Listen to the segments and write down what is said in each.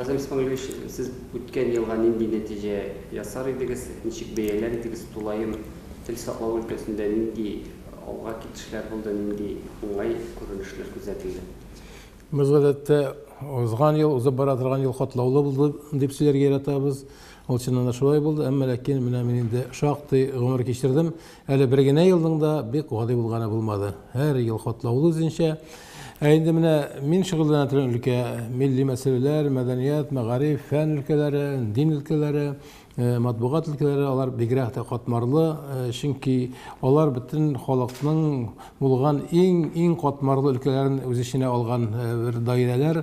Разам Исмагилович, сіз өткен жылға нендей нәтиже ясар едіңіз, ничек бәяләр едіңіз тулайым тел саклау өлкәсендә нендей алга китешләр булды, нендей уңай күренешләр күзәтелде? Без гадәттә узган ел, узып бара торган ел катлаулы булды дип сөйләргә яратабыз. Ул чыннан да шулай булды, әмма ләкин менә мин инде шактый гомер кичердем. Әле бер генә елның да бик гади булганы булмады. Һәр ел катлаулы үзенчә. Инде менә мин шөгыльләнә торган өлкә милли мәсьәләләр, мәдәният, мәгариф, фән өлкәләре, дин өлкәләре, матбугат өлкәләре, алар бигрәк тә катмарлы, чөнки алар бөтен халыкның булган иң катмарлы өлкәләрен үз эченә алган бер даирәләр.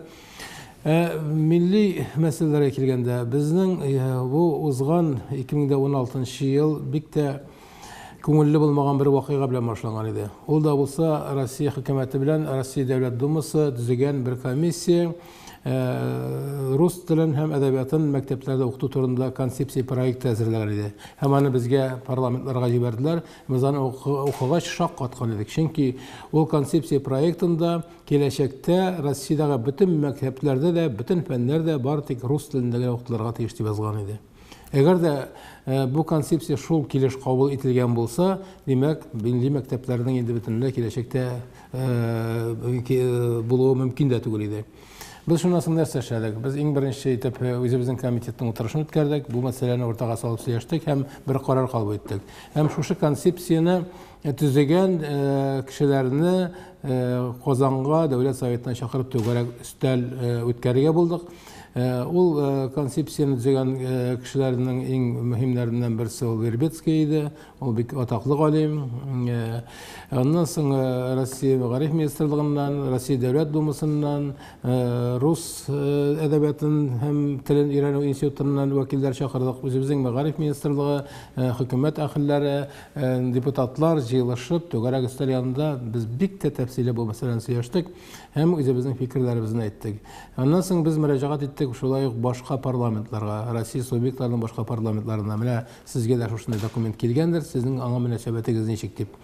Milli мәсьәләләргә килгәндә, безнең бу узган 2016 ел бик тә күңелле булмаган бер вакыйга белән башланган иде. Ул да булса Россия хөкүмәте белән Россия дәүләт думасы төзегән бер комиссия рус телен һәм әдәбиятын мәктәпләрдә укыту турында концепция проекты әзерләгән иде. Һәм аны безгә парламентларга җибәрделәр. Без аны укыгач шак каткан идек. Чөнки ул концепция проектында киләчәктә Россиядәге бөтен мәктәпләрдә дә, бөтен фәннәрдә бар тик рус телендә генә укытылырга тиеш дип язган иде. Әгәр дә бу концепция шул килеш кабул ителгән булса, димәк, милли мәктәпләрнең инде бөтенләй киләчәктә булуы мөмкин дә түгел иде. Biz şunasını нәрсә эшләдек. Без иң беренче итеп үзебезнең комитетның утырышын үткәрдек. Бу мәсьәләне ортага салып сөйләштек һәм бер карар кабул иттек. Һәм шушы концепцияны төзегән кешеләрне Казанга дәүләт советына чакырып түгәрәк өстәл үткәрергә булдык. Ул концепцияны төзегән кешеләрнең иң мөһимнәреннән берсе ул Вербецкий иде. Ул бик атаклы галим. Аннан соң Россия мәгариф министрлыгыннан, Россия дәүләт думасыннан, рус әдәбиятын һәм телен өйрәнү институтыннан вәкилләр чакырдык. Үзебезнең мәгариф министрлыгы, хөкүмәт әһелләре, депутатлар җыелышып, түгәрәк өстәл янында без бик тә тәфсилле бу мәсьәләне сөйләштек һәм үзебезнең фикерләребезне әйттек. Аннан соң без мөрәҗәгать иттек шулай ук башка парламентларга, Россия субъектларының башка парламентларына. Менә сезгә дә шушындай документ килгәндер, сезнең аңа мөнәсәбәтегез ничек дип.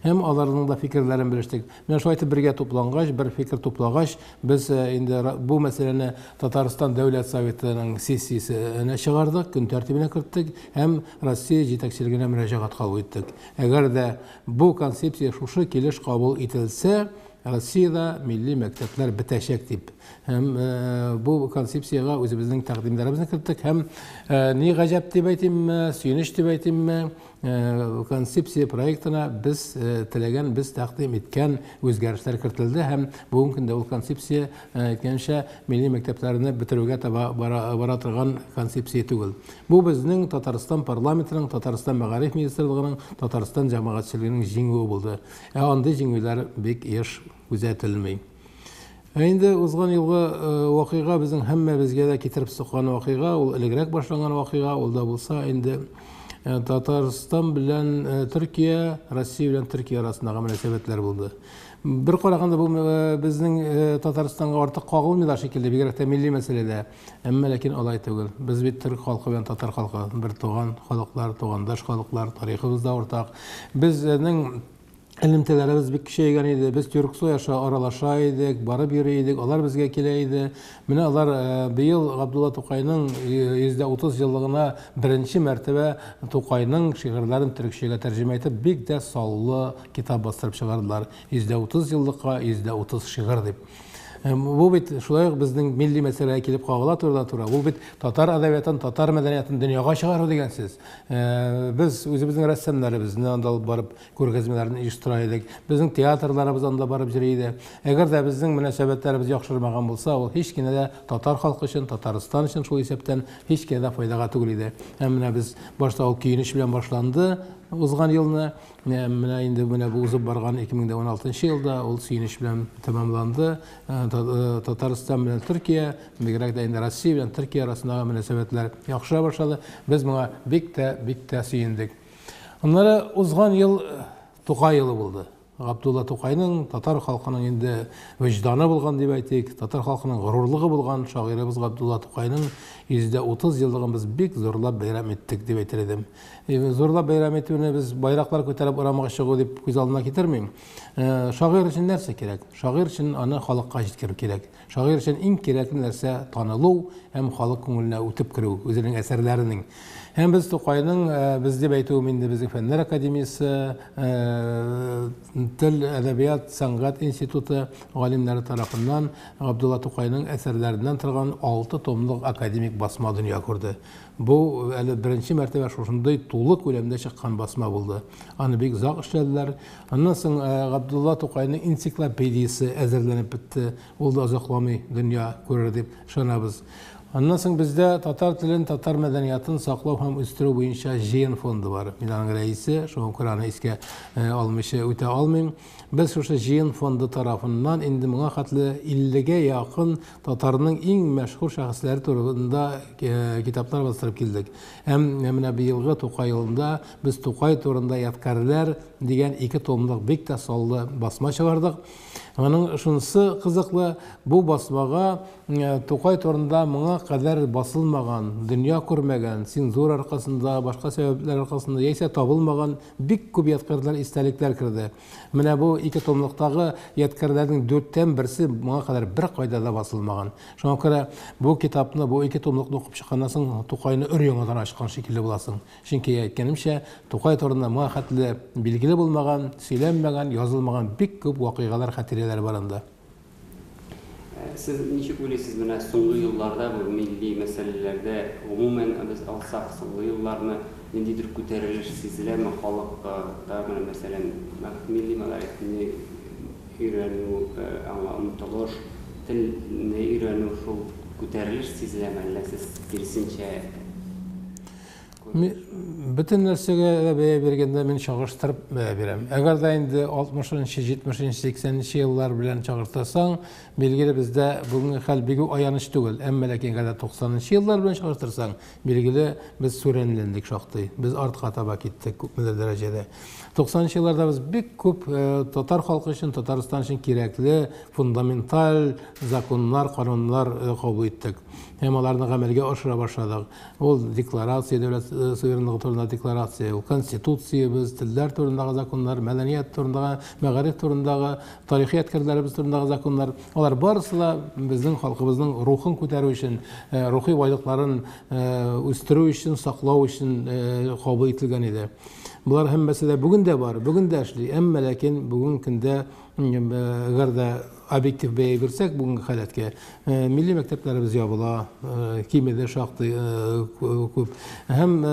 Һәм аларның да фикерләрен белештек. Менә шулай итеп бергә туплангач, бер фикер туплагач, без инде бу мәсьәләне Татарстан дәүләт советының сессиясенә чыгардык, көн тәртибенә керттек һәм Россия җитәкчелегенә мөрәҗәгать кабул иттек. Әгәр дә бу концепция шушы килеш кабул ителсә, Россиядә милли мәктәпләр бетәчәк дип. Һәм бу концепцияга үзебезнең тәкъдимнәребезне керттек һәм ни гаҗәп дип әйтимме, сөенеч дип әйтимме, концепция проектына без теләгән, без тәкъдим иткән үзгәрешләр кертелде һәм бүгенге көндә ул концепция әйткәнчә милли мәктәпләрне бетерүгә таба бара торган концепция түгел. Бу безнең Татарстан парламентының, Татарстан мәгариф министрлыгының, Татарстан җәмәгатьчелегенең җиңүе булды. Андый җиңүләр бик еш күзәтелми. Инде узган елгы вакыйга безнең һәммәбезгә дә китереп суккан вакыйга, ул элегрәк башланган вакыйга, ул да булса инде Татарстан белән Төркия, Россия белән Төркия арасындагы мөнәсәбәтләр булды. Бер караганда бу безнең Татарстанга артык кагылмыйлар шикелле, бигрәк тә милли мәсьәләдә. Әмма ләкин алай түгел. Без бит төрк халкы белән татар халкы бер туган халыклар, тугандаш халыклар, тарихыбыз да ортак. Безнең элемтәләребез бик көчәйгән иде. Без Тюрксой аша аралаша идек, барып йөри идек. Алар безгә килә иде. Менә алар быел Габдулла Тукайның 130 еллыгына беренче мәртәбә Тукайның шигырьләрен төркчәгә тәрҗемә итеп, бик дә саллы китап бастырып чыгардылар. 130 еллыкка 130 шигырь дип. Бу бит шулай ук безнең милли мәсьәләгә килеп кагыла турыдан-туры. Бу бит татар әдәбиятын, татар мәдәниятын дөньяга чыгару дигән сүз. Без үзебезнең рәссамнарыбызны анда барып күргәзмәләрне оештыра идек. Безнең театрларыбыз анда барып йөри иде. Әгәр дә безнең мөнәсәбәтләребез яхшырмаган булса, ул һич кенә дә татар халкы өчен, Татарстан өчен шул исәптән һич кенә дә файдага түгел иде. Менә без башта ул көйнеш белән башланды. Узган елны, менә инде бу узып барган 2016 елда ул сөенеч белән тәмамланды. Татарстан белән Төркия, бигрәк тә инде Россия белән Төркия арасындагы мөнәсәбәтләр яхшыра башлады. Без моңа бик тә сөендек. Аннары узган ел Тукай елы булды. Габдулла Тукайның татар халкының инде вөҗданы булган дип әйтик, татар халкының горурлыгы булган шагыйрыбыз Габдулла Тукайның 130 еллыгын без бик зурлап бәйрәм иттек дип әйтер идем. Зурлап бәйрәм итүне без байраклар күтәреп урамга чыгу дип күз алдына китермим. Шагыйрь өчен нәрсә кирәк? Шагыйрь өчен аны халыкка җиткерү кирәк. Шагыйрь өчен иң кирәкле нәрсә танылу һәм халык күңеленә үтеп керү үзенең әсәрләренең. Һәм без Тукайның без дип әйтүем инде безнең Фәннәр академиясе, Тел, әдәбият, сәнгать институты галимнәре тарафыннан Габдулла Тукайның әсәрләреннән торган 6 томлык академик басма дөнья күрде. Бу әле беренче мәртәбә шушындай тулы күләмдә чыккан басма булды. Аны бик зак эшләделәр. Аннан соң Габдулла Тукайның энциклопедиясе әзерләнеп бетте. Ул да озакламый дөнья күрер дип ышанабыз. Аннан соң бездә татар телен, татар мәдәниятын саклау һәм үстерү буенча җыен фонды бар. Мин аның рәисе, шуңа күрә аны искә алмыйча үтә алмыйм. Без шушы җыен фонды тарафыннан инде моңа хәтле 50гә якын татарның иң мәшһүр шәхесләре турында китаплар бастырып килдек. Һәм менә быелгы Тукай елында без Тукай турында ядкарлар дигән 2 томлык бик тә саллы басма чыгардык. Аның шунысы кызыклы, бу басмага Тукай турында моңа кадәр басылмаган, дөнья күрмәгән, цензура аркасында, башка сәбәпләр аркасында яисә табылмаган бик күп ядкарлар, истәлекләр керде. Менә бу 2 томлыктагы ядкарларның 4тән берсе моңа кадәр бер кайда да басылмаган. Шуңа күрә бу китапны, бу 2 томлыкны укып чыкканнан соң Тукайны өр-яңадан ачкан шикелле буласың. Чөнки әйткәнемчә, Тукай турында моңа хәтле билгеле булмаган, сөйләнмәгән, язылмаган бик күп вакыйгалар, хатирәләр бар анда. Siz nişik uyluysiz менә соңгы елларда бу милли мәсьәләләрдә гомумән без алсак соңгы елларны ниндидер күтәрелеш сизеләме халыкта, менә мәсәлән милли мәгарифне өйрәнү, аңа омтылыш, телне өйрәнү шул күтәрелеш сизеләме, әллә сез киресенчә? Bütün нәрсәгә бәя биргәндә мин чагыштырып бәя бирәм. Әгәр дә инде 60-нчы, 70-нчы, 80-нчы еллар белән чагыштырсаң, билгеле бездә бүгенге хәл бик аяныч түгел. Әмма ләкин әгәр 90-нчы еллар белән чагыштырсаң, билгеле без сүрәнләндек шактый. Без артка таба киттек күпмедер дәрәҗәдә. 90-нчы елларда без бик күп татар халкы өчен, Татарстан өчен кирәкле фундаменталь законнар, кануннар кабул иттек. Һәм аларны гамәлгә ашыра башладык. Ул декларация, дәүләт суверенлыгы турында декларация, ул конституция, без телләр турындагы законнар, мәдәният турындагы, мәгариф турындагы, тарихи ядкарларыбыз турындагы законнар. Алар барысы да безнең халкыбызның рухын күтәрү өчен, рухи байлыкларын үстерү өчен, саклау өчен кабул ителгән иде. Булар һәммәсе дә бүген дә бар, бүген дә эшли. Әмма ләкин бүгенге көндә әгәр дә объектив бәя бирсәк бүгенге халәткә, милли мәктәпләребез ябыла, кимәдә шактый күп. Һәм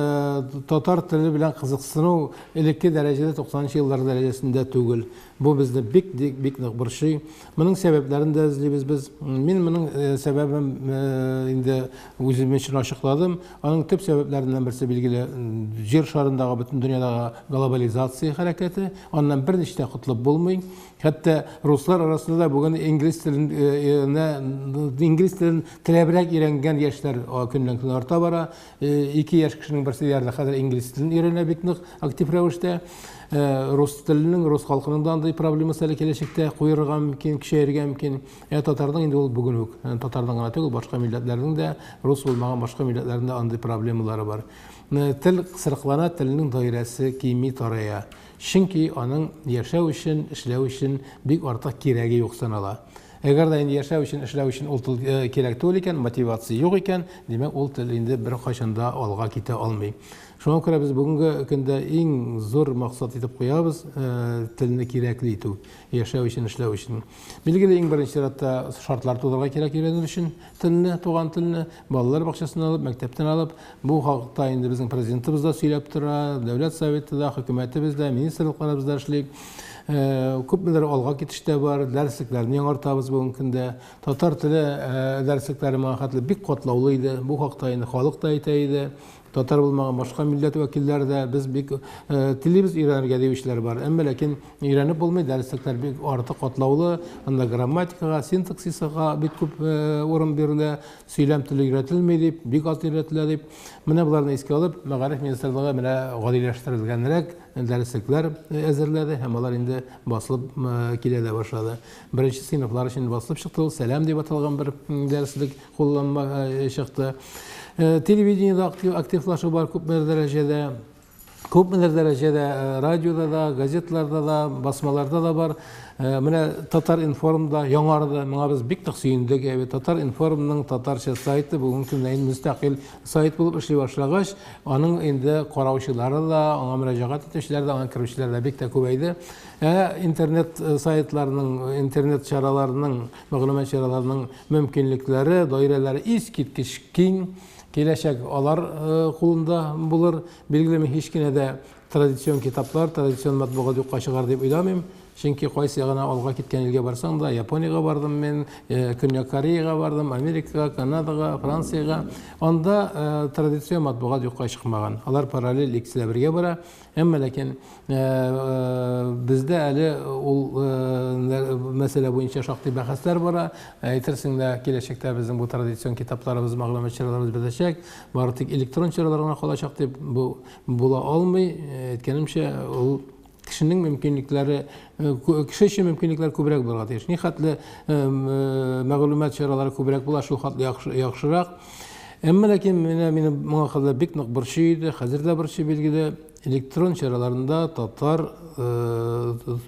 татар теле белән кызыксыну элекке дәрәҗәдә 90-нчы еллар дәрәҗәсендә түгел. Бу безне бик нык борчый. Моның сәбәпләрен дә эзлибез без. Мин моның сәбәбен инде үзем өчен ачыкладым. Аның төп сәбәпләреннән берсе билгеле җир шарындагы бөтен дөньядагы глобализация хәрәкәте. Аннан берничә котлып булмый. Хәтта руслар арасында да бүген инглиз телен теләбрәк өйрәнгән яшьләр көннән-көн арта бара. 2 яшь кешенең берсе ярда хәзер инглиз телен өйрәнә бик нык актив рәвештә. Рус теленең, рус халкының да андый проблемасы әле киләчәктә куерга мөмкин, кичәргә мөмкин. Татарның инде ул бүген үк, татарның гына түгел, башка милләтләрнең дә, рус булмаган башка милләтләрнең дә андый проблемалары бар. Тел сырыклана, телнең даирәсе кими тарая. Чөнки аның яшәү өчен, эшләү өчен бик артык кирәге юк санала. Әгәр дә инде яшәү өчен, эшләү өчен ул тел кирәк түгел икән, мотивация юк икән, димәк ул тел инде бер кайчанда алга китә алмый. Шуңа күрә без бүгенге көндә иң зур максат итеп куябыз телне кирәкле итү, яшәү өчен, эшләү өчен. Билгеле иң беренче чиратта шартлар тудырга кирәк өйрәнү өчен телне, туган телне, балалар бакчасыннан алып, мәктәптән алып, бу хакта инде безнең президентыбыз да сөйләп тора, дәүләт советы да, хөкүмәтебез дә, министрлыкларыбыз да эшли. Күпмедер алга китештә бар, дәреслекләрне яңартабыз бүген көндә. Татар теле дәреслекләре мәгълүматлы бик катлаулы иде. Бу хакта инде халык та әйтә иде. татар булмаган башка милләт вәкилләре дә без бик телибез өйрәнергә диючеләр бар. Әмма ләкин өйрәнеп булмый, дәреслектәр бик артык катлаулы, анда грамматикага, синтаксисга бик күп урын бирелә, сөйләм теле өйрәтелми дип, бик аз өйрәтелә дип. Менә буларны искә алып, Мәгариф министрлыгы менә гадиләштерелгәнрәк дәреслекләр әзерләде һәм алар инде басылып килә дә башлады. Беренче сыйныфлар өчен басылып чыкты, ул сәлам дип аталган бер дәреслек кулланма чыкты. Телевидениеда активлашу бар күпмедер дәрәҗәдә, радиода да, газетларда да, басмаларда да бар. Менә Татар информда яңарды, моңа без бик нык сөендек. Татар информның татарча сайты бүген көндә мөстәкыйль сайт булып эшли башлагач, аның инде караучылары да, аңа мөрәҗәгать итүчеләр дә, аңа керүчеләр дә бик тә күбәйде. Интернет сайтларының, интернет чараларының, мәгълүмат чараларының мөмкинлекләре, даирәләре искиткеч киң. Киләчәк алар кулында булыр. Билгелеме, һич кенә дә традицион китаплар, традицион матбугат юкка чыгар дип уйламыйм. Чөнки кайсы ягына алга киткән илгә барсаң да, Япониягә бардым мен, Көньяк Кореяга бардым, Америкага, Канадага, Франциягә. Анда традицион матбугат юкка чыкмаган. Алар параллель икесе бергә бара. Әмма ләкин бездә әле ул мәсьәлә буенча шактый бәхәсләр бара. Әйтерсең дә киләчәктә безнең бу традицион китапларыбыз, мәгълүмат чараларыбыз бетәчәк. Бары тик электрон чаралар гына калачак дип була алмый. Әйткәнемчә, ул кешенең мөмкинлекләре, кеше өчен мөмкинлекләр күбрәк булырга тиеш. Ни хәтле мәгълүмат чаралары күбрәк була, шул хәтле яхшырак. Әмма ләкин минем моңа хәлләр бик нык борчый иде, хәзер дә борчый билгеле. Электрон чараларында татар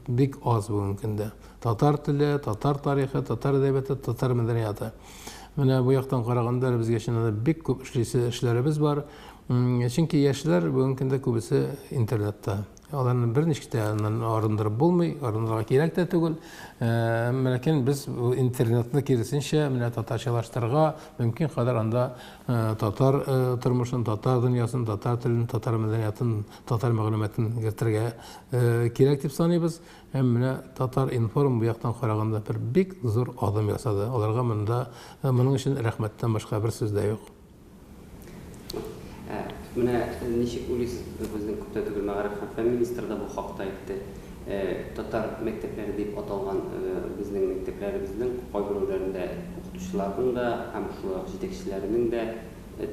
бик аз бүген көндә. Татар теле, татар тарихы, татар әдәбияты, татар мәдәнияты. Менә бу яктан караганда безгә чыннан бик күп эшләребез бар. Чөнки яшьләр бүген көндә күбесе интернетта. Аларны бер ничектә арындырып булмый, арындырырга кирәк тә түгел. Ләкин без интернетны киресенчә менә татарчалаштырырга мөмкин кадәр анда татар тормышын, татар дөньясын, татар телен, татар мәдәниятын, татар мәгълүматын кертергә кирәк дип саныйбыз. Һәм менә Татар информ бу яктан караганда бер бик зур адым ясады. Аларга моның өчен рәхмәттән башка бер сүз дә юк. Менә ничек уйлыйсыз, безнең күптән түгел Мәгариф һәм фән министры да бу хакта әйтте. Татар мәктәпләре дип аталган безнең мәктәпләребезнең кайберләрендә укытучыларның да һәм шулай җитәкчеләренең дә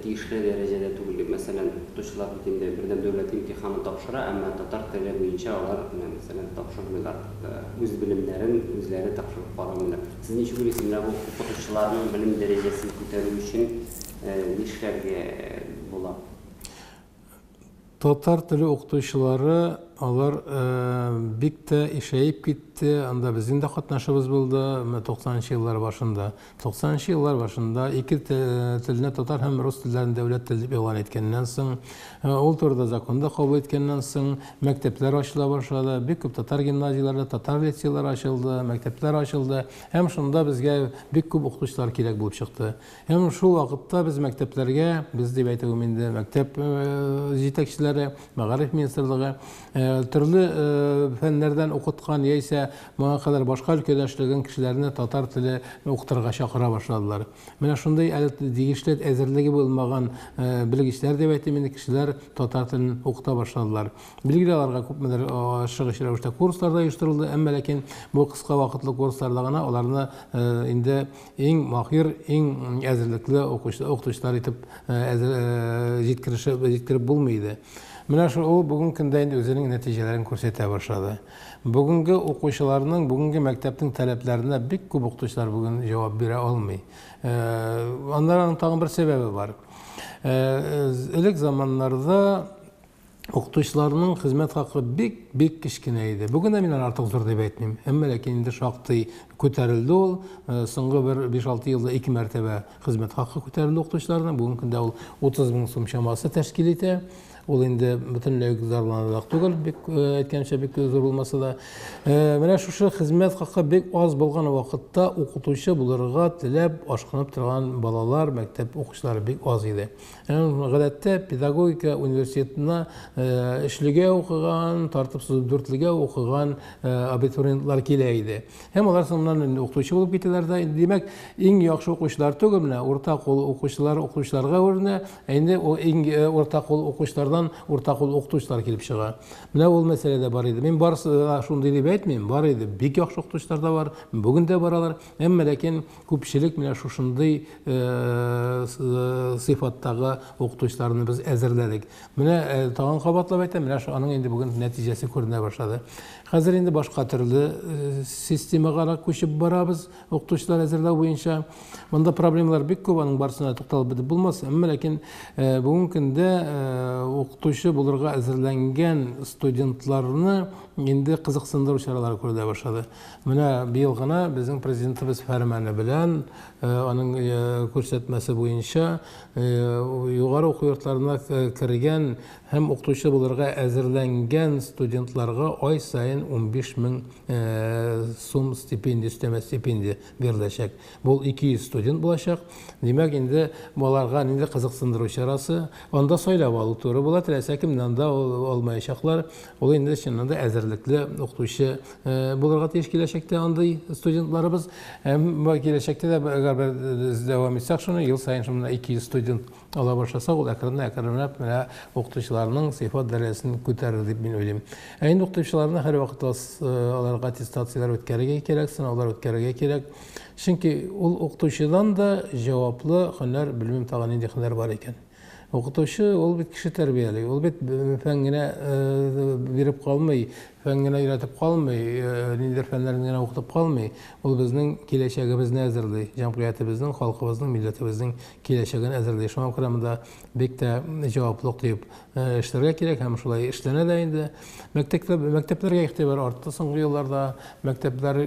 тиешле дәрәҗәдә түгел. Мәсәлән, укытучылар бит инде бердәм дәүләт имтиханы тапшыра, әмма татар теле буенча алар мәсәлән тапшырмыйлар. Үз белемнәрен үзләре тапшырып барамыйлар. Сез ничек уйлыйсыз, менә бу укытучыларның белем дәрәҗәсен күтәрү өчен нишләргә була? Татар теле укытучылары алар бик тә ишәеп китте. Анда безнең дә катнашыбыз булды 90-нчы еллар башында. 90-нчы еллар башында ике телне татар һәм рус телләрен дәүләт теле дип игълан иткәннән соң, ул турыда законда кабул иткәннән соң, мәктәпләр ачыла башлады. Бик күп татар гимназиялары, татар лицейлары ачылды, мәктәпләр ачылды. Һәм шунда безгә бик күп укытучылар кирәк булып чыкты. Һәм шул вакытта без мәктәпләргә, без дип әйтәм инде, мәктәп җитәкчеләре, Мәгариф министрлыгы төрле фәннәрдән укыткан яисә моңа кадәр башка өлкәдә эшләгән кешеләрне татар теле укытырга чакыра башладылар. Менә шундый дигешле әзерлеге булмаган белгечләр дип әйтәм инде, кешеләр татар телен укыта башладылар. Билгеле, аларга күпмедер шыгыш рәвештә курслар да оештырылды, әмма ләкин бу кыска вакытлы курсларда гына аларны инде иң маһир, иң әзерлекле укытучылар итеп җиткереп булмый иде. Менә ул бүген көндә инде үзенең нәтиҗәләрен күрсәтә башлады. Бүгенге укучыларның, бүгенге мәктәптең таләпләренә бик күп укытучылар бүген җавап бирә алмый. Аннан тагын бер сәбәбе бар. Элек заманнарда укытучыларның хезмәт хакы бик кичкенә иде. Бүген дә мин артык зур дип әйтмим. Әмма ләкин инде шактый күтәрелде ул. Соңгы бер 5-6 елда 2 мәртәбә хезмәт хакы күтәрелде укытучыларның. Бүген көндә ул 30 мең сум чамасы тәшкил итә. ул инде бөтенләй зарланырлык түгел, бик әйткәнчә бик зур булмаса да. Менә шушы хезмәт хакы бик аз булган вакытта укытучы булырга теләп ашкынып торган балалар, мәктәп укучылары бик аз иде. Гадәттә педагогика университетына эшлегә укыган, тартыпсыз дүртлегә укыган абитуриентлар килә иде. Һәм алар соңыннан укытучы булып китәләр дә. Димәк, иң яхшы укучылар түгел менә урта кул укучыларга үрнә, инде иң урта кул укучылардан урта кул укытучылар килеп чыга. Менә ул мәсьәлә дә бар иде. Мин барысы шундый дип әйтмим, бар иде. Бик яхшы укытучылар да бар, бүген дә баралар. Әмма ләкин күпчелек менә шушындый сыйфаттагы укытучыларны без әзерләдек. Менә тагын кабатлап әйтәм, менә аның инде бүген нәтиҗәсе күренә башлады. Хәзер инде башка төрле системага күчеп барабыз, укытучылар әзерләү буенча. Монда проблемалар бик күп, аның барысына тукталып бетеп булмас. Әмма ләкин бүген көндә укытучы булырга әзерләнгән студентларны инде кызыксындыру чаралары күрелә башлады. Менә быел гына безнең президентыбыз фәрманы белән аның күрсәтмәсе буенча югары уку йортларына кергән һәм укытучы булырга әзерләнгән студентларга ай сайын 15,000 сум стипендия, өстәмә стипендия биреләчәк. Бу 200 студент булачак. Димәк, инде балаларга инде кызыксындыру чарасы, анда сайлап алу туры була, теләсә кемнән дә алмаячаклар. Ул инде чыннан да әзерлекле укытучы булырга тиеш киләчәктә андый студентларыбыз. Һәм киләчәктә дә әгәр без дәвам итсәк, шуны ел сайын шуны 200 студент ала башласа, ул әкрен-әкренләп менә укытучыларның сыйфат дәрәҗәсен күтәрер дип мин уйлыйм. Инде укытучыларны һәр вакытта аларга аттестациялар үткәрергә кирәк, сынаулар үткәрергә кирәк. Чөнки ул укытучыдан да җаваплы һөнәр, белмим, тагын нинди һөнәр бар икән. Укытучы ул бит кеше тәрбияли, ул бит фән генә биреп калмый, фән генә өйрәтеп калмый, ниндидер фәннәрне генә укытып калмый. Ул безнең киләчәгебезне әзерли, җәмгыятебезнең, халкыбызның, милләтебезнең киләчәген әзерли. Шуңа күрә монда бик тә җаваплылык дип эшләргә кирәк, һәм шулай эшләнә дә инде. Мәктәпләргә игътибар артты соңгы елларда. Мәктәпләр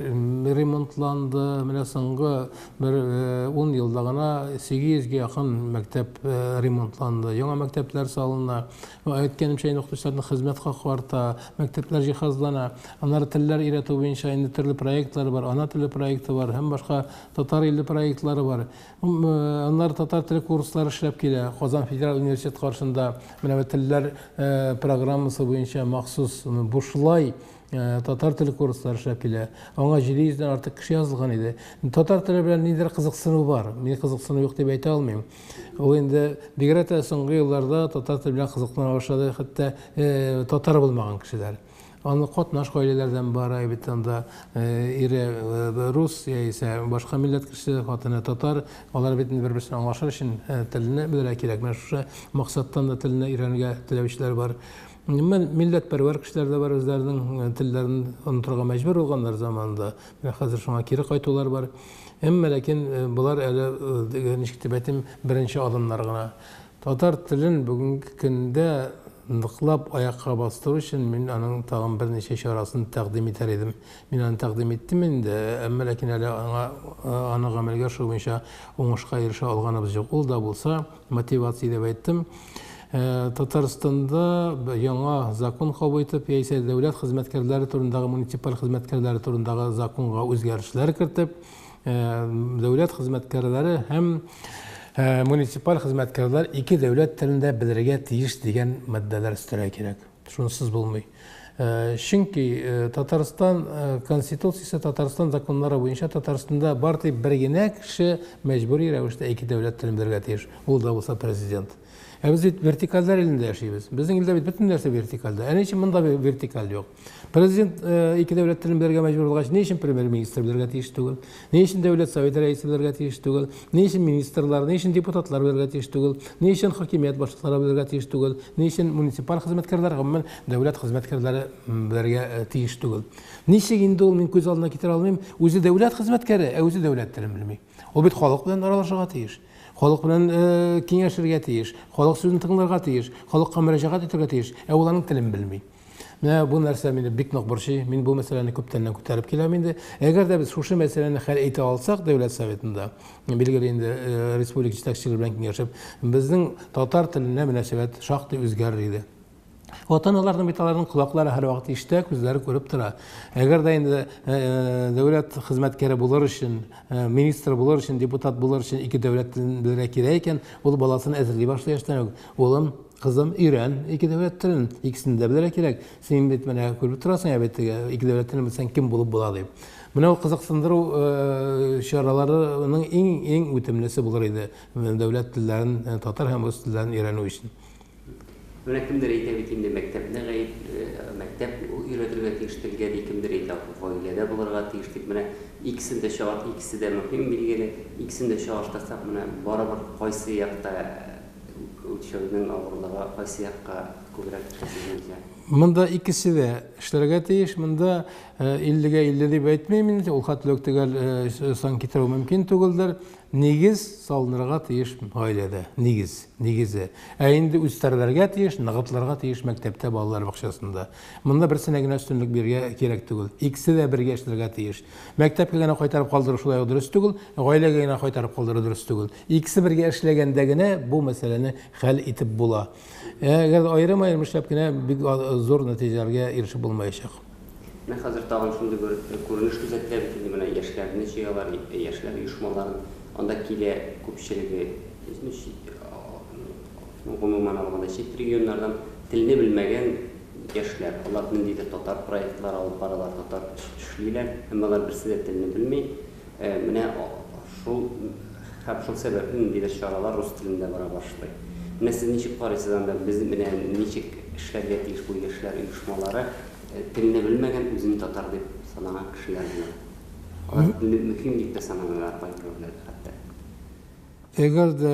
ремонтланды. Менә соңгы 10 елда гына 800-гә якын мәктәп ремонтланды. Яңа мәктәпләр салына. Әйткәнемчә, укытучыларның хезмәт хакы арта, мәктәпләр җиһазлана. Аннары телләр өйрәтү буенча инде төрле проектлар бар, ана теле проекты бар, һәм башка татар иле проектлары бар. Аннары татар теле курслары эшләп килә. Казан федераль университет каршында менә телләр программасы буенча махсус бушлай татар теле курслары эшләп килә. Аңа 700-дән артык кеше язылган иде. Татар теле белән ниндидер кызыксыну бар. Мин кызыксыну юк дип әйтә алмыйм. Ул инде бигрәк тә соңгы елларда татар теле белән кызыксына башлады, хәтта татар булмаган кешеләр. Аны катнаш гаиләләрдән бар, бит анда ире рус яисә башка милләт кеше, хатыны татар, алар бит бер-берсен аңлашыр өчен телне белергә кирәк. Менә шушы максаттан да телне өйрәнергә теләүчеләр бар. Милләтпәрвәр кешеләр дә бар, үзләренең телләрен онытырга мәҗбүр булганнар заманда. Менә хәзер шуңа кире кайтулар бар. Әмма ләкин булар әле ничек дип әйтим, беренче адымнар гына. Татар телен бүгенге көндә ныклап аякка бастыру өчен мин аның тагын берничә чарасын тәкъдим итәр идем. Мин аны тәкъдим иттем инде, әмма ләкин әле аны гамәлгә ашу буенча уңышка ирешә алганыбыз юк. Ул да булса мотивация дип әйттем. Татарстанда яңа закон кабул итеп, яисә дәүләт хезмәткәрләре турындагы, муниципаль хезмәткәрләре турындагы законга үзгәрешләр кертеп, дәүләт хезмәткәрләре һәм муниципаль хезмәткәрләр ике дәүләт телендә белергә тиеш дигән матдәләр өстәргә кирәк. Шунсыз булмый. Чөнки Татарстан конституциясе, Татарстан законнары буенча Татарстанда бар дип бер генә кеше мәҗбүри рәвештә ике дәүләт телен белергә тиеш. Ул да булса президент. Без вертикальдә илендә яшибез. Безнең илдә бит бөтен нәрсә вертикальдә. Әнә өчен монда вертикаль юк. Президент ике дәүләт телен белергә мәҗбүр булгач, ни өчен премьер-министр белергә тиеш түгел? Ни өчен дәүләт советы рәисе белергә тиеш түгел? Ни өчен министрлар, ни өчен депутатлар белергә тиеш түгел? Ни өчен хакимият башлыклары белергә тиеш түгел? Ни өчен муниципаль хезмәткәрләр, гомумән дәүләт хезмәткәрләре белергә тиеш түгел? Ничек инде ул, мин күз алдына китерә алмыйм, үзе дәүләт хезмәткәре, үзе дәүләт телен белми. Ул бит халык белән аралашырга тиеш. Халык белән киңәшергә тиеш, халык сүзен тыңларга тиеш, халыкка мөрәҗәгать итәргә тиеш, ул аның телен белми. Менә бу нәрсә мине бик нык борчый. Мин бу мәсьәләне күптәннән күтәреп киләм инде. Әгәр дә без шушы мәсьәләне хәл итә алсак Дәүләт Советында, билгеле инде республика җитәкчелеге белән киңәшеп, безнең татар теленә мөнәсәбәт шактый үзгәрер иде. Ата-аналарның биталарның колаклары һәр вакыт ишетә, күзләре күреп тора. Әгәр дә инде дәүләт хезмәткәре булыр өчен, министр булыр өчен, депутат булыр өчен ике дәүләт телен белергә кирәк икән, ул баласын әзерли башлый яшьтән үк. Улым, кызым, өйрән ике дәүләт телен, икесен дә белергә кирәк. Син бит менә күреп торасың, әбәттәге ике дәүләт телен белсәң кем булып була дип. Менә ул кызыксындыру чараларының иң үтемлесе булыр иде дәүләт телләрен, татар һәм рус телләрен өйрәнү өчен. Менә кемдер әйтә бит инде мәктәпне мәктәп өйрәтергә тиештелгән, кемдер әйтә гаиләдә булырга тиештек. Менә икесен дә чыгар, икесе дә мөһим билгеле. Икесен дә чыгарсак, менә барыбер кайсы якта үтешүнең авырлыгы кайсы якка күбрәк төшә. Монда икесе дә эшләргә тиеш. Монда 50-гә 50 дип әйтмим инде. Ул хәтлек төгәл сан китерү мөмкин түгелдер. Нигез салынырга тиеш гаиләдә. Нигезе. Ә инде үстерергә тиеш, ныгытларга тиеш мәктәптә, балалар бакчасында. Монда берсенә генә өстенлек бирергә кирәк түгел. Икесе дә бергә эшләргә тиеш. Мәктәпкә генә кайтарып калдыру шулай дөрес түгел, гаиләгә генә кайтарып калдыру дөрес түгел. Икесе бергә эшләгәндә генә бу мәсьәләне хәл итеп була. Әгәр аерым эшләп кенә бик зур нәтиҗәләргә ирешеп булмаячак. Менә хәзер тагын шундый бер күренеш күзәтелә бит инде, менә яшьләрне чыгалар, яшьләр оешмаларын анда килә күпчелеге, гомумән алганда чит регионнардан телне белмәгән яшьләр. Алар ниндидер татар проектлар алып баралар, татар эшлиләр, һәм алар берсе дә телне белми. Менә шул сәбәпле ниндидер чаралар рус телендә бара башлый. Менә сез ничек карыйсыз анда, без менә ничек эшләргә тиеш бу яшьләр оешмалары телне белмәгән, үзен татар дип санаган кешеләр белән. Мөһим дип тә санаганнар байлыклар хәтта. Әгәр дә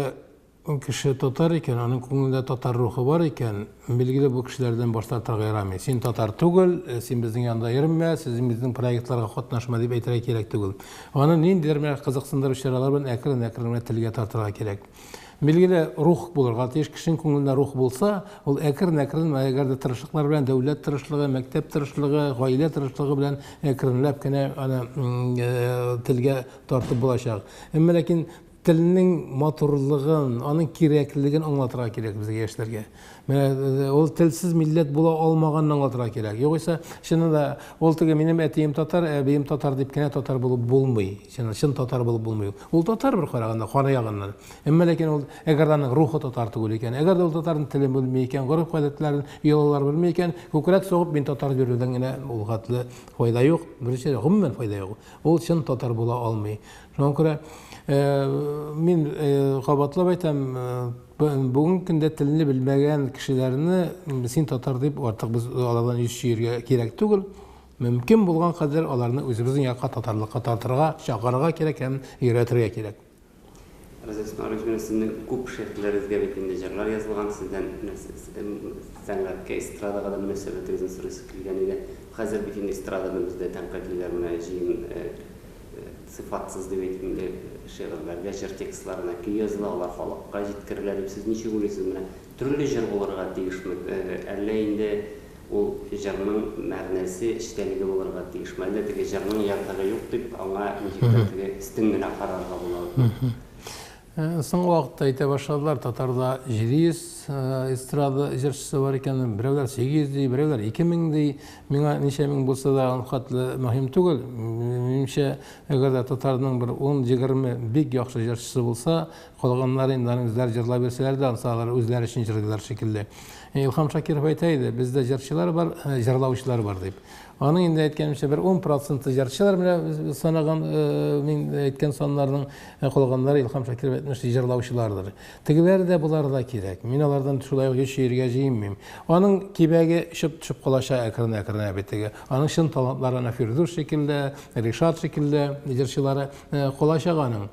кеше татар икән, аның күңелендә татар рухы бар икән, билгеле бу кешеләрдән баш тартырга ярамый. Син татар түгел, син безнең янда йөрмә, сез безнең проектларга катнашма дип әйтергә кирәк түгел. Аны ниндидер кызыксындыру чаралар белән әкрен-әкрен телгә тартырга кирәк. Билгеле рух булырга тиеш, кешенең күңелендә рух булса, ул әкрен-әкрен, әгәр дә тырышлыклар белән, дәүләт тырышлыгы, мәктәп тырышлыгы, гаилә тырышлыгы белән әкренләп кенә аны телгә тартып булачак. Әмма ләкин телнең матурлыгын, аның кирәклеген аңлатырга кирәк безгә яшьләргә. Менә ул телсез милләт була алмаганын аңлатырга кирәк. Югыйсә, чынында ул теге минем әтием татар, әбием татар дип кенә татар булып булмый. Чын татар булып булмый. Ул татар бер караганда, кара ягыннан. Әмма ләкин ул әгәр аның рухы татар түгел икән, әгәр дә ул татарның телен белмәй икән, гореф-гадәтләрен, йолалар белмәй икән, күкрәк согып мин татар йөрүдән генә ул хатлы файда юк, беренче гомумән файда юк. Ул чын татар була алмый. Шуңа күрә мин кабатлап әйтәм, бүгенге көндә телне белмәгән кешеләрне син татар дип артык без алардан йөз чөергә кирәк түгел. Мөмкин булган кадәр аларны үзебезнең якка татарлыкка тартырга, чакырырга кирәк һәм өйрәтергә кирәк. Sizin күп шәкилләрегезгә бит инде җырлар язылган, сездән сәнгатькә, эстрадага да мөнәсәбәтегезне сорыйсы килгән иде. Хәзер бит инде эстраданы бездә тәнкыйтьләр менә җыен сыйфатсыз дип әйткәндә шигырьләргә, җыр текстларына көй языла, алар халыкка җиткерелә дип сез ничек уйлыйсыз? Менә төрле җыр булырга тиешме? Әллә инде ул җырның мәгънәсе, эчтәлеге булырга тиешме? Әллә теге җырның ярдәме юк дип аңа ничек теге өстен генә карарга була? Соңгы вакытта әйтә башладылар, татарда 700 эстрада җырчысы бар икән, берәүләр 800 ди, берәүләр 2000 ди. Миңа ничә мең булса да хатлы мөһим түгел. Минемчә, әгәр дә татарның бер 10-20 бик яхшы җырчысы булса, калганнары инде аның үзләре җырлап бирсәләр дә, алар үзләре өчен җырлыйлар шикелле. Илһам Шакиров әйтә иде, бездә җырчылар бар, җырлаучылар бар дип. Аның инде әйткәнчә бер 10% җырчылар белән санаган, мин әйткән саннарның калганнары Илһам Шакиров әйтмеш җырлаучылардыр. Тегеләр дә булар да кирәк. Мин алардан шулай ук шигырьгә җыймыйм. Аның кибәге төшеп калаша әкрен-әкрен битеге. Аның шын талантларына Фирдус шикелле, Ришат шикелле җырчылары калачак аның.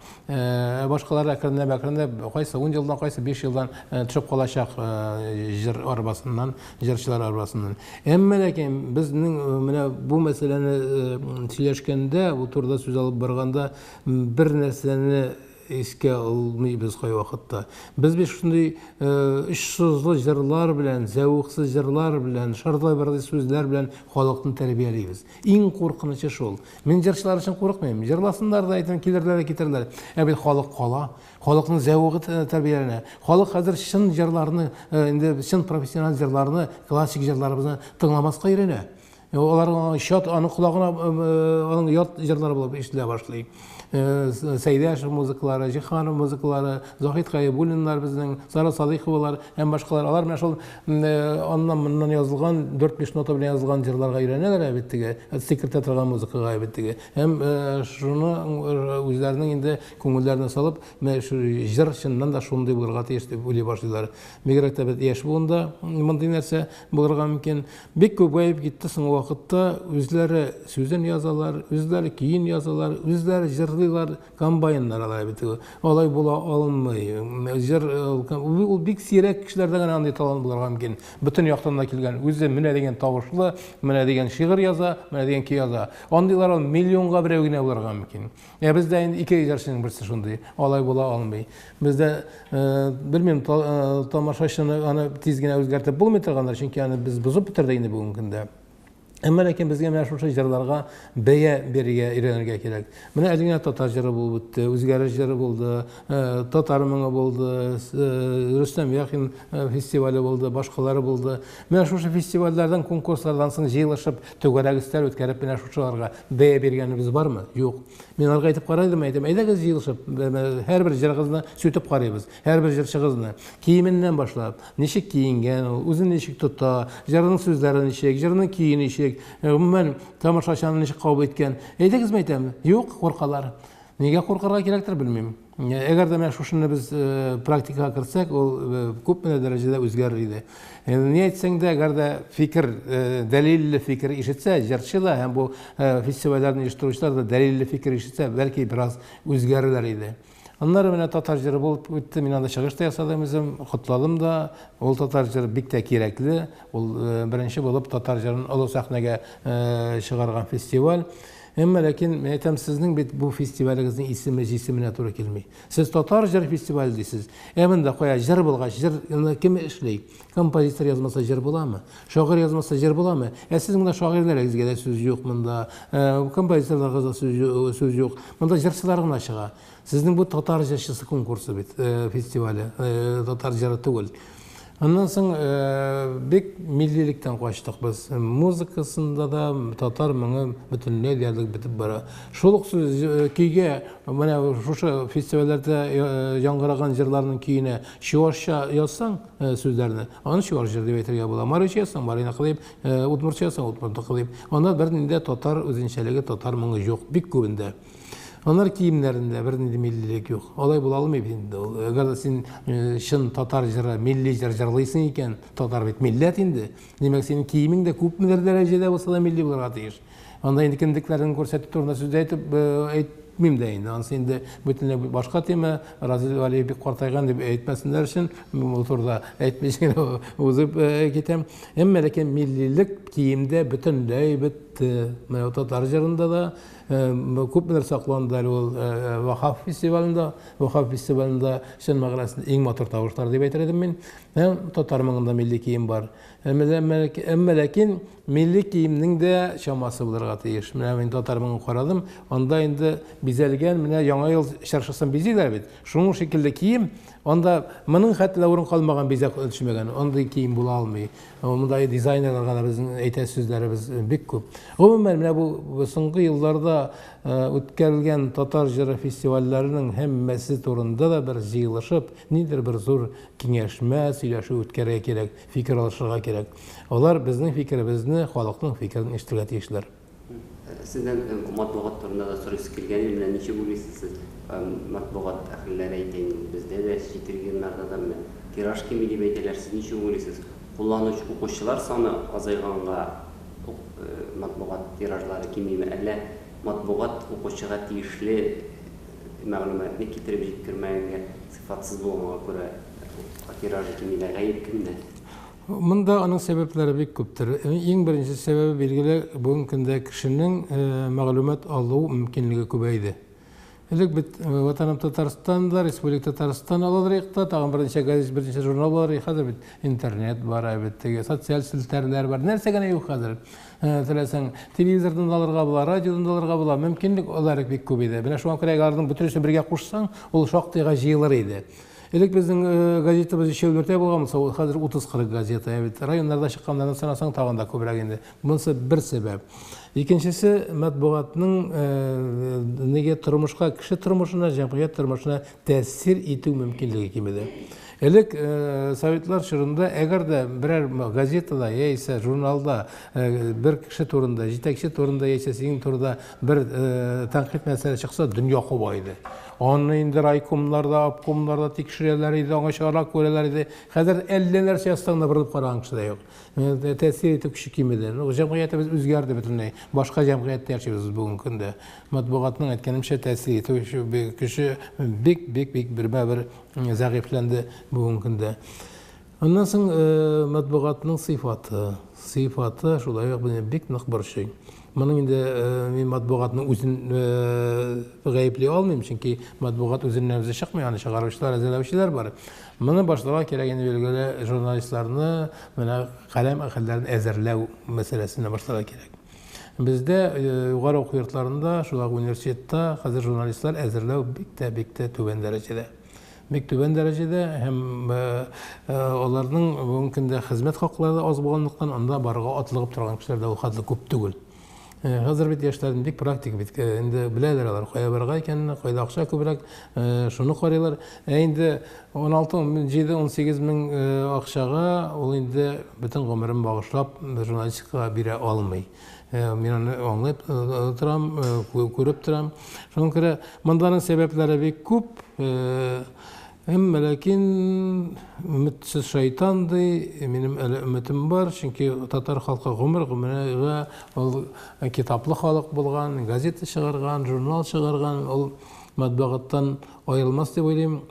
Башкалар әкрен-әкрен кайсы 10 елдан, кайсы 5 елдан төшеп калачак җыр арбасыннан, җырчылар арбасыннан. Әмма ләкин безнең бу мәсьәләне сөйләшкәндә, бу турыда сүз алып барганда, бер нәрсәне esке almayбыз кай вакытта. Без бит шундый ишсызлы җырлар белән, зәвыксыз җырлар белән, шартлай барлы сүзләр белән халыкны тәрбиялибез. Иң куркынычы шул. Мин җырчылар өчен курыкмыйм. Җырласыннар да әйтәм, килерләр, китерләр. Ә бит халык кала. Халыкның зәвыгы тәрбияләнә. Халык хәзер чын җырларны, инде чын профессиональ җырларны, классик җырларыбызны тыңламаска өйрәнә. Алар шат, аның колагына аның ят җырлары булып ишетелә башлый. Сәйдәшев музыкалары, Җиһанов музыкалары, Заһид Кайбуллиннар безнең, Сара Садыйховалар һәм башкалар. Алар менә шул аннан язылган 4-5 нота белән язылган җырларга өйрәнәләр әлбәттә. Секретә торган музыкага әлбәттә. Һәм шуны үзләренең инде күңелләренә салып, җыр чыннан да шундый булырга тиеш дип уйлый башлыйлар. Бигрәк тә яшь буында мондый нәрсә булырга мөмкин. Бик күп гайып китте соң вакытта үзләре сүзен язалар, үзләре киен язалар, үзләре җырлыйлар, комбайннар алай бит. Алай була алмый. Җыр ул бик сирәк кешеләрдә генә андый талант булырга мөмкин. Бөтен яктан да килгән, үзе менә дигән тавышлы, менә дигән шигырь яза, менә дигән ки яза. Андыйлар миллионга берәү генә булырга мөмкин. Бездә инде ике җырчының берсе шундый. Алай була алмый. Бездә белмим, тамашачыны аны тиз генә үзгәртеп булмый торганнар, чөнки аны без бузып бетердек инде бүгенге көндә. Әмма ләкин безгә менә шушы җырларга бәя бирергә өйрәнергә кирәк. Менә әлегә татар җыры булып үтте, үзгәреш җыры булды, татар моңы булды, Рөстәм Яхин фестивале булды, башкалары булды. Менә шушы фестивальләрдән, конкурслардан соң җыелышып, түгәрәк өстәл үткәреп, менә шушыларга бәя биргәнебез бармы? Юк. Мин аларга әйтеп карадым, әйдәгез җыелышып, һәрбер җырыгызны сүтеп карыйбыз, һәрбер җырчыгызны. Киеменнән башлап, ничек киенгән, үзен ничек тота, җырның сүзләре ничек, җырның киене ничек, гомумән тамашачыны ничек кабул иткән. Әйдәгез әйтәм, юк, куркалар. Нигә куркырга кирәктер, белмим. Әгәр дә менә шушыны без практикага кертсәк, ул күпме дәрәҗәдә үзгәрер иде. Ни әйтсәң дә, әгәр дә фикер, дәлилле фикер ишетсә, җырчы да һәм бу фестивальләрне оештыручылар да дәлилле фикер ишетсә, бәлки бераз үзгәрерләр иде. Аннары менә татар җыры булып үтте, мин анда чыгыш та ясадым үзем, котладым да. Ул татар җыры бик тә кирәкле. Ул беренче булып татар җырын олы сәхнәгә чыгарган фестиваль. Әмма ләкин әйтәм, сезнең бит бу фестивалегезнең исеменә туры килми. Сез татар җыр фестивале дисез. Монда кая җыр булгач, җыр кем эшли? Композитор язмаса җыр буламы? Шагыйрь язмаса җыр буламы? Сез монда шагыйрьләрегезгә дә сүз юк монда. Композиторларга да сүз юк. Монда җырчылар гына чыга. Сезнең бу татар җырчысы конкурсы бит, фестивале, татар җыры түгел. Аннан соң бик миллилектән качтык без. Музыкасында да татар моңы бөтенләй диярлек битеп бара. Шул ук көйгә, менә шушы фестивальләрдә яңгыраган җырларның көенә чуашча язсаң сүзләрне, аны чуаш җыр дип әйтергә була. Марича язсаң, марина кылып, удмуртча язсаң, удмуртча кылып. Анда бернинде татар үзенчәлеге, татар моңы юк, бик күбендә. Алар киемнәрендә бернинди миллилек юк. Алай була алмый бит инде. Әгәр син чын татар җыры, милли җыр җырлыйсың икән, татар бит милләт инде. Димәк, синең киемең дә күпмедер дәрәҗәдә булса да милли булырга тиеш. Анда инде кимлекләрен күрсәтеп турында сүз әйтмим дә инде. Анысы инде бөтенләй башка тема. Разил Валиев бик картайган дип әйтмәсеннәр өчен, ул турыда әйтмәйчә узып китәм. Әмма ләкин миллилек киемдә бөтенләй бетте. Менә татар җырында да күпмедер сакланды әле ул Вахап фестивалында. Вахап фестивалында чын мәгънәсендә иң матур тавышлар дип әйтер идем мин. Татар моңында милли кием бар. Әмма ләкин милли киемнең дә чамасы булырга тиеш. Менә мин татар моңын карадым, анда инде бизәлгән, менә яңа ел чаршысын бизиләр бит. Шуның шикелле кием, анда моның хәтле урын калмаган бизәк төшмәгән. Андый кием була алмый. Мондай дизайнерларга да безнең әйтә сүзләребез бик күп. Гомумән менә бу соңгы елларда үткәрелгән татар җыры фестивальләренең һәммәсе турында да бер җыелышып, нидер бер зур киңәшмә, сөйләшү үткәрергә кирәк, фикер алышырга кирәк. Алар безнең фикеребезне, халыкның фикерен ишетергә тиешләр. Сездән матбугат турында да сорыйсы килгән, менә ничек уйлыйсыз? Матбугат әһелләре әйтәйин, бездә дә җитергәннәрдә да менә тираж кими дип әйтәләр. Сез ничек уйлыйсыз? Кулланучы укучылар саны азайганга матбугат тиражлары кимиме, әллә матбугат укучыга тиешле мәгълүматны китереп җиткермәгәнгә, сыйфатсыз булганга күрә тиражы кимилә, гаеп кемдә? Монда аның сәбәпләре бик күптер. Иң беренче сәбәбе билгеле, бүгенге көндә кешенең мәгълүмат алу мөмкинлеге күбәйде. Элек бит ватаным Татарстанда, Республика Татарстан аларыкта, тагын берничә газет, берничә журнал бар, хәзер бит интернет бар, бит теге социаль селтәрләр бар. Нәрсә генә юк хәзер. Теләсәң, телевизордан алырга була, радиодан алырга була, мөмкинлек алар бик күп иде. Менә шуңа күрә аларның бөтенесе бергә кушсаң, ул шактыйга җыелыр иде. Элек безнең газетабыз ишелбердә булган булса, хәзер 30-40 газета, районнарда чыкканнардан санасаң тагын да күбрәк инде. Монысы бер сәбәп. Икенчесе, матбугатның неге тормышка, кеше тормышына, җәмгыять тормышына тәэсир итү мөмкинлеге кимеде. Элек советлар чорында әгәр дә берәр газетада яисә журналда бер кеше турында, җитәкче турында яисә синең турында бер тәнкыйть мәсьәлә чыкса, дөнья куба иде. Аны инде райкомнарда, обкомнарда тикшерәләр иде, аңа чыгарак күрәләр иде. Хәзер 50 нәрсә ястанда борылып караган кеше дә юк. Тәэсир итү кеше кимеде. Җәмгыятебез үзгәрде бөтенләй. Башка җәмгыятьтә яшибез бүгенге көндә. Матбугатның әйткәнемчә тәэсир итү кеше бик бер зәгыйфләнде бүгенге көндә. Аннан соң матбугатның сыйфаты шулай ук бик нык борчый. Моның инде мин матбугатның үзен гаепли алмыйм, чөнки матбугат үзеннән үзе чыкмый, аны чыгаручылар, әзерләүчеләр бар. Моны башларга кирәк инде билгеле журналистларны, менә каләм әһелләрен әзерләү мәсьәләсенә башларга кирәк. Бездә югары уку йортларында, шулай университетта хәзер журналистлар әзерләү бик тә түбән дәрәҗәдә. Бик түбән дәрәҗәдә һәм аларның бүгенге көндә хезмәт хаклары аз булганлыктан анда барырга атлыгып торган кешеләр дә хәзер күп түгел. Хәзер бит яшьләрнең бик практик бит инде беләләр алар кая барырга икәнне, кайда акча күбрәк, шуны карыйлар. Инде 16-18 мең акчага ул инде бөтен гомерен багышлап журналистикага бирә алмый. Мин аны аңлап торам, күреп торам. Шуңа күрә монданың сәбәпләре бик күп. Ләкин өметсез шайтанды, минем әле өметем бар, чөнки татар халкы гомергә ул китаплы халык булган, газета чыгарган, журнал чыгарган, ул матбугаттан аерылмас дип уйлыйм.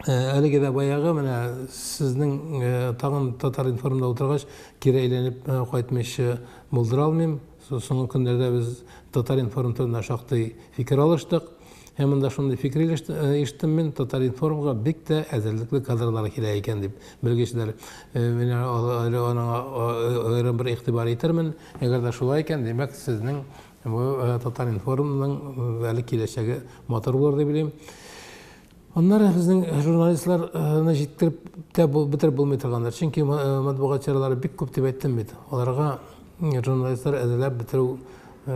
Әлеге дә баягы менә сезнең тагын татар информда утыргач кире әйләнеп кайтмыйча булдыра алмыйм. Соңгы көннәрдә без татар информ турында шактый фикер алыштык. Һәм монда шундый фикер ишеттем мин, татар информга бик тә әзерлекле кадрлар кирәк икән дип белгечләр. Мин аны бер игътибар итермен. Әгәр дә шулай икән, димәк сезнең бу татар информның әле киләчәге матур булыр дип уйлыйм. Аннары безнең журналистларны җиткереп тә бетереп булмый торганнар. Чөнки матбугат чаралары бик күп дип әйттем бит. Аларга журналистлар әзерләп бетерү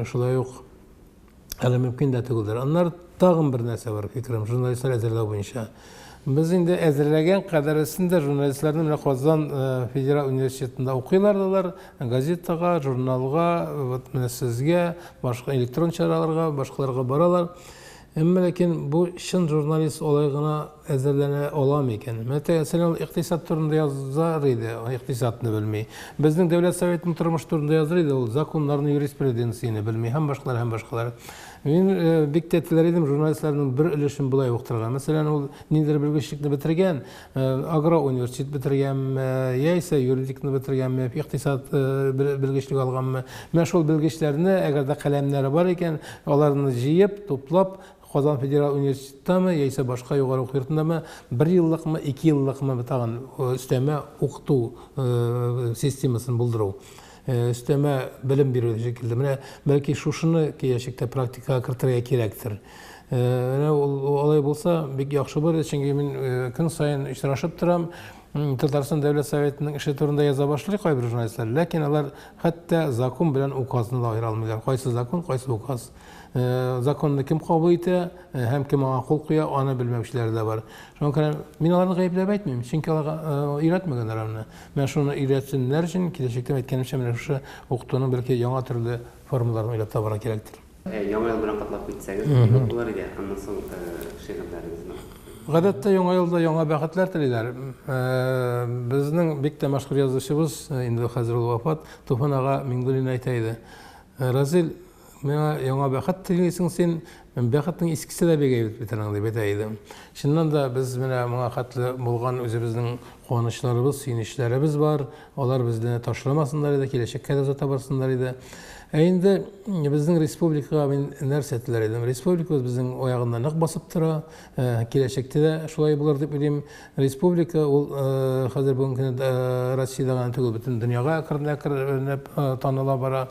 шулай ук әле мөмкин дә түгелдер. Аннары тагын бер нәрсә бар, фикерем, журналистлар әзерләү буенча. Без инде әзерләгән кадәресендә журналистларны менә Казан федераль университетында укыйлар, газетага, журналга, вот менә сезгә, башка электрон чараларга, башкаларга баралар. Ләкин бу чын журналист олай гына әзерләнә аламы икән? Мәсәлән, икътисад турында язар иде, икътисадны белми. Безнең дәүләт советының тормыш турында язар иде, ул законнарны, юриспруденцияны белми, һәм башкалар. Мин бик тә теләр идем журналистларның бер өлешен булай уктырган. Мәсәлән, ул ниндидер белгечлекне бетергән, агро университет бетергән, яисә юридикны бетергән, икътисад белгечлеге алганмы. Менә шул белгечләрне, әгәр дә каләмнәре бар икән, аларны җыеп, туплап, Казан федераль университетындамы, яисә башка югары уку йортындамы 1 еллыкмы, 2 еллыкмы тагын өстәмә укыту системасын булдыру. Өстәмә белем бирү шикелле. Менә бәлки шушыны киләчәктә практикага кертергә кирәктер. Менә алай булса бик яхшы булыр, чөнки мин көн сайын очрашып торам. Татарстан дәүләт советының эше турында яза башлый кайбер журналистлар, ләкин алар хәтта закон белән указны да аера алмыйлар. Кайсы закон, кайсы указ. Законны кем кабул итә, һәм кем аңа кул куя, аны белмәүчеләр дә бар. Шуңа күрә мин аларны гаепләп әйтмим, чөнки аларга өйрәтмәгәннәр аны. Менә шуны өйрәтсеннәр өчен киләчәктә әйткәнемчә менә шушы укытуның бәлки яңа төрле формаларын уйлап табарга кирәктер. Яңа ел белән катлап китсәгез, булар иде. Аннан соң шигырьләрегезне. Гадәттә яңа елда яңа бәхетләр телиләр. Безнең бик тә мәшһүр язучыбыз, инде хәзер ул вафат, Туфан ага Миңдуллин әйтә иде. Разил, Мен яңа бәхет телисең сен, мен бәхеттің ескisi дә бегәйбет бетерәң дип әйтәйдем. Шуннан да без менә моңа хәтле булган үзебезнең куанычларыбыз, сөйнечләребез бар. Алар безне ташламасыннар иде, киләчәккә дә озата барсыннар иде. Инде безнең республикага мин нәрсә теләр идем? Республикабыз безнең аягында нык басып тора. Киләчәктә дә шулай булыр дип уйлыйм. Республика ул хәзер бүгенге көндә Россиядә генә түгел, бөтен дөньяга әкренләп таныла бара.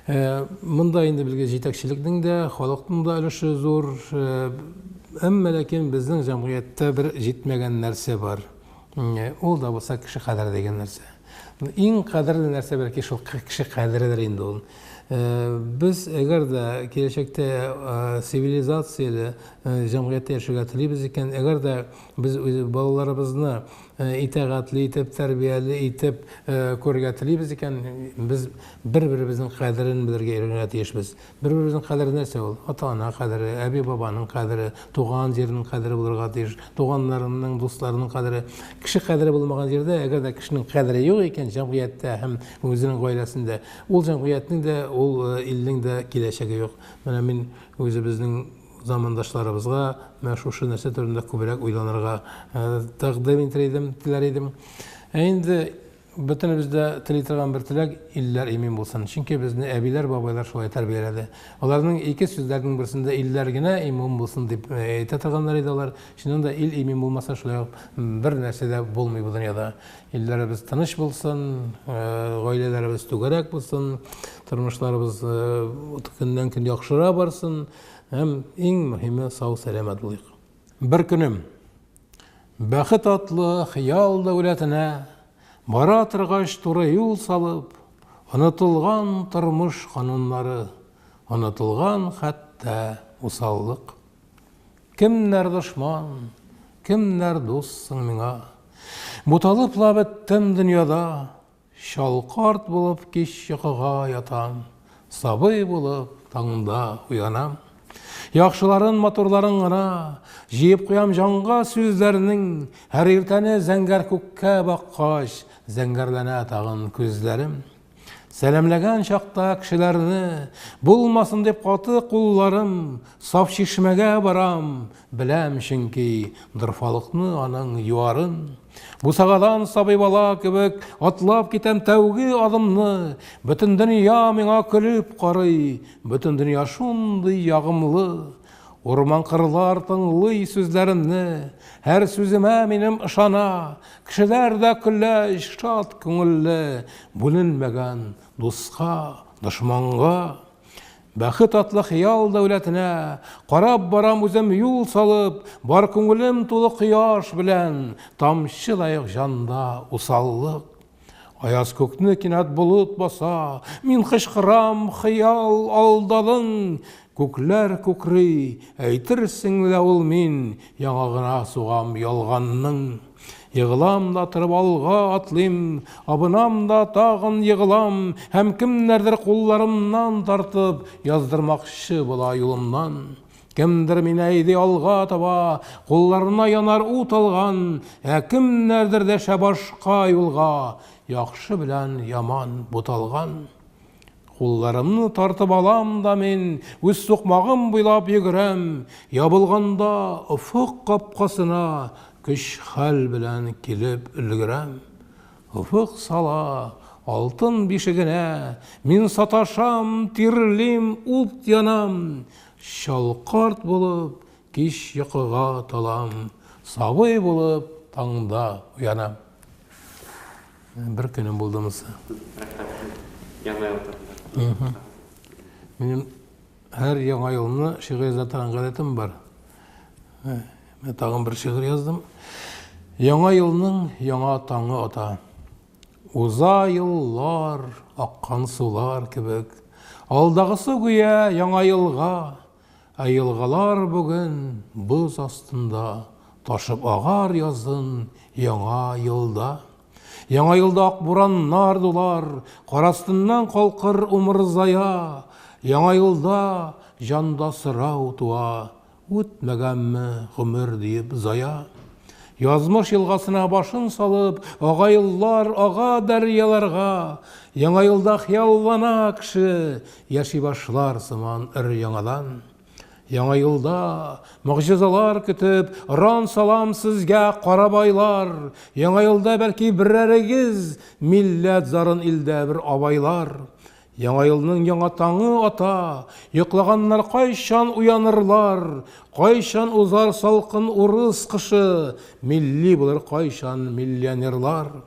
Монда инде безгә җитәкчелекнең дә, халыкның да өлеше зур. Әмма ләкин безнең җәмгыятьтә бер җитмәгән нәрсә бар. Ул да булса кеше кадере дигән нәрсә. Иң кадерле нәрсә бәлки шул кеше кадередер инде ул. Без әгәр дә киләчәктә цивилизацияле җәмгыятьтә яшәргә телибез икән, әгәр дә без балаларыбызны итәгатьле итеп, тәрбияле итеп күрергә телибез икән, без бер-беребезнең кадерен белергә өйрәнергә тиешбез. Бер-беребезнең кадере нәрсә ул? Ата-ана кадере, әби-бабаның кадере, туган җирнең кадере булырга тиеш, туганнарының, дусларының кадере. Кеше кадере булмаган җирдә, әгәр дә кешенең кадере юк икән җәмгыятьтә һәм үзенең гаиләсендә, ул җәмгыятьнең дә, ул илнең дә киләчәге юк. Менә мин үзебезнең замандашларыбызга менә шушы нәрсә турында күбрәк уйланырга тәкъдим итәр идем. Инде бөтенебездә тели торган бер теләк илләр имин булсын. Чөнки безне әбиләр, бабайлар шулай тәрбияләде. Аларның ике сүзләрнең берсендә илләр генә имин булсын дип әйтә торганнар иде алар. Шуннан да ил имин булмаса шулай бер нәрсә дә булмый бу дөньяда. Илләребез тыныч булсын, гаиләләребез түгәрәк булсын, тормышларыбыз көннән-көн яхшыра барсын. Һәм иң мөһиме сау сәламәт булыйк. Бер көнем бәхет атлы хыял дәүләтенә бара торгач туры юл салып, онытылган тормыш кануннары, онытылган хәтта усаллык. Кемнәр дошман, кемнәр дуссың миңа? Буталыпла беттем дөньяда, шалкарт булып кич йокыга ятам, сабый булып таңда уянам. Яхшыларын, матурларын гына җыеп куям җанга сүзләрнең, һәр иртәне зәңгәр күккә баккач, зәңгәрләнә тагын күзләрем. Сәламләгән чакта кешеләрне, булмасын дип каты кулларым, саф чишмәгә барам, беләм чөнки дорфалыкны аның юарын. Бусагадан сабый бала кебек атлап китәм тәүге адымны, бөтен дөнья миңа көлеп карый, бөтен дөнья шундый ягымлы. Урман кырлар тыңлый сүзләремне, һәр сүземә минем ышана, кешеләр дә көлә шат күңелле, бүленмәгән дуска, дошманга. Бәхет атлы хыял дәүләтенә карап барам үзем юл салып, бар күңелем тулы кояш белән, тамчылайык җанда усаллык. Аяз күкне кинәт болыт баса, мин кычкырам хыял алдалың, күкләр күкри, әйтерсең лә ул мин, яңа гына сугам ялганның. Йыгылам да торып алга атлыйм, абынам да тагын йыгылам, һәм кемнәрдер кулларымнан тартып яздырмакчы була юлымнан. Кемдер мине әйди алга таба, кулларына янар ут алган, кемнәрдер дәшә башка юлга, яхшы белән яман буталган. Кулларымны тартып алам да мин, үз сукмагым буйлап йөгерәм, ябылганда офык капкасына, көч хәл белән килеп өлгерәм. Уфык сала алтын бишегенә, мин саташам, тирлим, ут янам, шалкарт булып кич йокыга талам, сабый булып таңда уянам. Бер көнем булды мысы. Яңа ел. Минем һәр яңа елны шигырь язарга гадәтем бар. Мен тагын бер шигырь яздым. Яңа елның яңа таңы ата. Уза еллар, аккан сулар кебек. Алдагысы гүя яңа елга, елгалар бүген боз астында ташып агар язын яңа елда. Яңа елда ак бураннар дулар, карастыннан калкыр умыр зая. Яңа елда жанда сырау туа, үтмәгәнме гомер диеп зая. Язмыш елгасына башын салып, ага еллар, ага дәрьяларга, яңа елда хыяллана кеше, яши башлар сыман өр-яңадан. Яңа елда могҗизалар көтеп, ран салам сезгә карабайлар. Яңа елда бәлки берәрегез, милләт зарын илдә бер абайлар. Яңа елның яңа таңы ата, йоклаганнар кайчан уянырлар, кайчан узар салкын урыс кышы, милли булыр кайчан миллионерлар.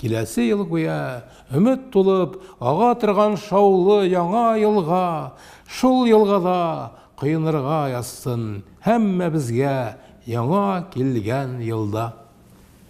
Киләсе ел гүя өмет тулып, ага торган шаулы яңа елга, шул елгада кыйнырга язсын һәммәбезгә яңа килгән елда.